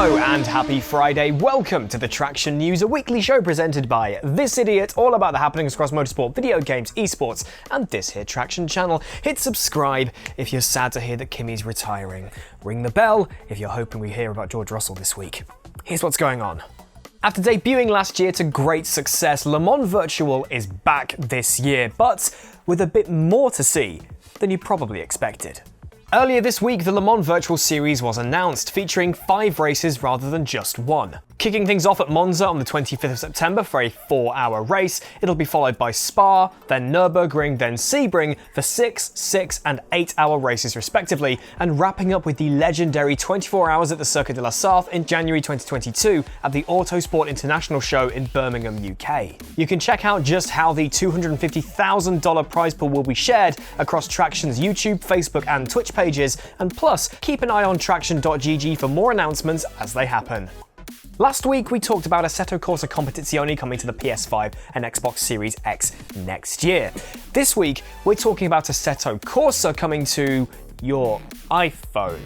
Hello and happy Friday. Welcome to the Traxion News, a weekly show presented by this idiot, all about the happenings across motorsport, video games, esports, and this here Traxion channel. Hit subscribe if you're sad to hear that Kimmy's retiring. Ring the bell if you're hoping we hear about George Russell this week. Here's what's going on. After debuting last year to great success, Le Mans Virtual is back this year, but with a bit more to see than you probably expected. Earlier this week, the Le Mans Virtual Series was announced, featuring 5 races rather than just 1. Kicking things off at Monza on the 25th of September for a 4-hour race, it'll be followed by Spa, then Nürburgring, then Sebring for 6, 6 and 8-hour races respectively, and wrapping up with the legendary 24 hours at the Circuit de la Sarthe in January 2022 at the Autosport International Show in Birmingham, UK. You can check out just how the $250,000 prize pool will be shared across Traxion's YouTube, Facebook and Twitch pages, and plus, keep an eye on TraxionGG for more announcements as they happen. Last week, we talked about Assetto Corsa Competizione coming to the PS5 and Xbox Series X next year. This week, we're talking about Assetto Corsa coming to your iPhone.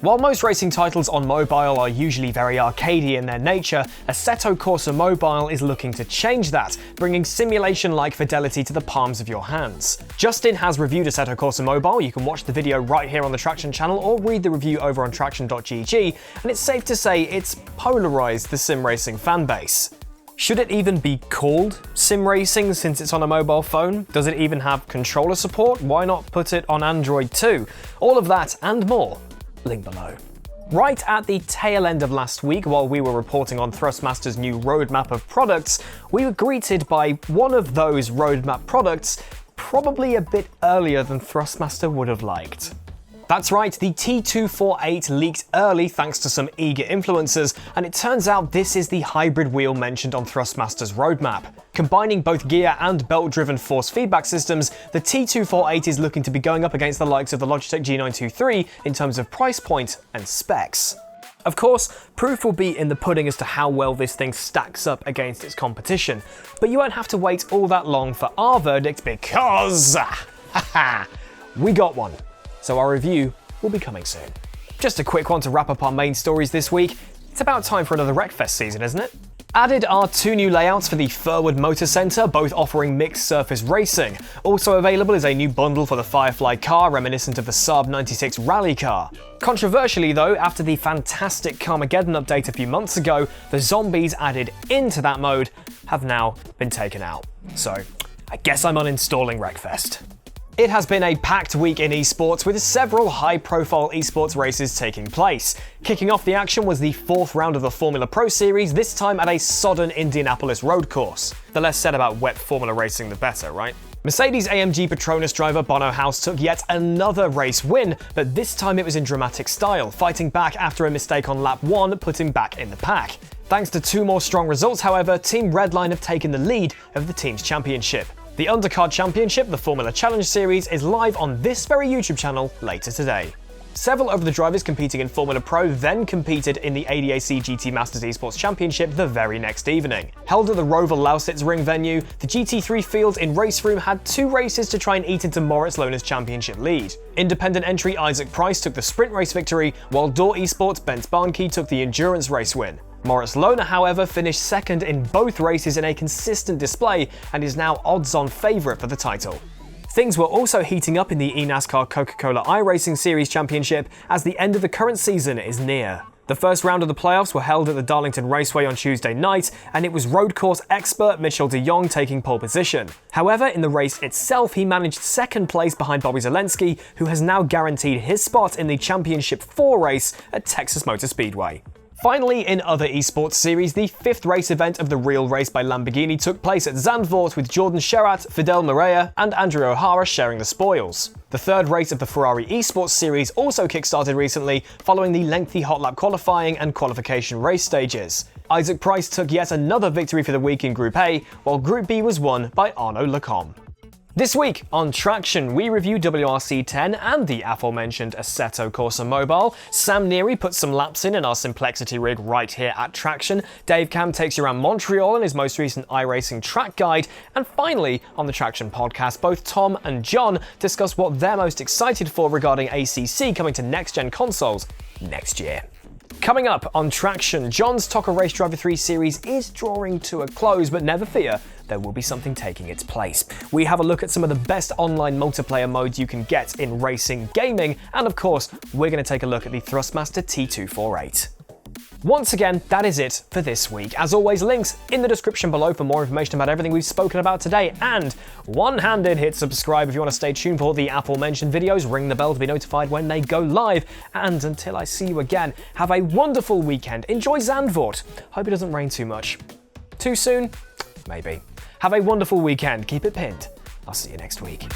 While most racing titles on mobile are usually very arcadey in their nature, Assetto Corsa Mobile is looking to change that, bringing simulation-like fidelity to the palms of your hands. Justin has reviewed Assetto Corsa Mobile. You can watch the video right here on the Traxion channel or read the review over on TraxionGG, and it's safe to say it's polarized the sim racing fanbase. Should it even be called sim racing since it's on a mobile phone? Does it even have controller support? Why not put it on Android too? All of that and more. Link below. Right at the tail end of last week, while we were reporting on Thrustmaster's new roadmap of products, we were greeted by one of those roadmap products probably a bit earlier than Thrustmaster would have liked. That's right, the T248 leaked early thanks to some eager influencers, and it turns out this is the hybrid wheel mentioned on Thrustmaster's roadmap. Combining both gear and belt-driven force feedback systems, the T248 is looking to be going up against the likes of the Logitech G923 in terms of price point and specs. Of course, proof will be in the pudding as to how well this thing stacks up against its competition, but you won't have to wait all that long for our verdict because we got one. So our review will be coming soon. Just a quick one to wrap up our main stories this week. It's about time for another Wreckfest season, isn't it? Added are 2 new layouts for the Furwood Motor Centre, both offering mixed surface racing. Also available is a new bundle for the Firefly car, reminiscent of the Saab 96 rally car. Controversially though, after the fantastic Carmageddon update a few months ago, the zombies added into that mode have now been taken out. So, I guess I'm uninstalling Wreckfest. It has been a packed week in esports with several high-profile esports races taking place. Kicking off the action was the 4th round of the Formula Pro Series, this time at a sodden Indianapolis road course. The less said about wet Formula racing, the better, right? Mercedes-AMG Petronas driver Bono House took yet another race win, but this time it was in dramatic style, fighting back after a mistake on lap 1 put him back in the pack. Thanks to 2 more strong results, however, Team Redline have taken the lead of the team's championship. The Undercard Championship, the Formula Challenge Series, is live on this very YouTube channel later today. Several of the drivers competing in Formula Pro then competed in the ADAC GT Masters Esports Championship the very next evening. Held at the Rover Lausitz Ring venue, the GT3 field in RaceRoom had 2 races to try and eat into Moritz Lohner's championship lead. Independent entry Isaac Price took the sprint race victory, while Door Esports' Bent Barnkey took the endurance race win. Moritz Lohner, however, finished second in both races in a consistent display and is now odds-on favourite for the title. Things were also heating up in the eNASCAR Coca-Cola iRacing Series Championship as the end of the current season is near. The first round of the playoffs were held at the Darlington Raceway on Tuesday night, and it was road course expert Mitchell de Jong taking pole position. However, in the race itself, he managed 2nd place behind Bobby Zalenski, who has now guaranteed his spot in the Championship 4 race at Texas Motor Speedway. Finally, in other esports series, the 5th race event of the Real Race by Lamborghini took place at Zandvoort with Jordan Sherat, Fidel Moreira and Andrew O'Hara sharing the spoils. The 3rd race of the Ferrari Esports series also kickstarted recently, following the lengthy hot lap qualifying and qualification race stages. Isaac Price took yet another victory for the week in Group A, while Group B was won by Arnaud Lecombe. This week on Traxion, we review WRC10 and the aforementioned Assetto Corsa Mobile. Sam Neary puts some laps in our Simplexity rig right here at Traxion. Dave Cam takes you around Montreal in his most recent iRacing track guide. And finally, on the Traxion podcast, both Tom and John discuss what they're most excited for regarding ACC coming to next-gen consoles next year. Coming up on Traxion, John's TOCA Race Driver 3 series is drawing to a close, but never fear, there will be something taking its place. We have a look at some of the best online multiplayer modes you can get in racing gaming, and of course, we're going to take a look at the Thrustmaster T248. Once again, that is it for this week. As always, links in the description below for more information about everything we've spoken about today, and one-handed hit subscribe if you want to stay tuned for all the aforementioned videos, ring the bell to be notified when they go live, and until I see you again, have a wonderful weekend, enjoy Zandvoort, hope it doesn't rain too much. Too soon? Maybe. Have a wonderful weekend, keep it pinned. I'll see you next week.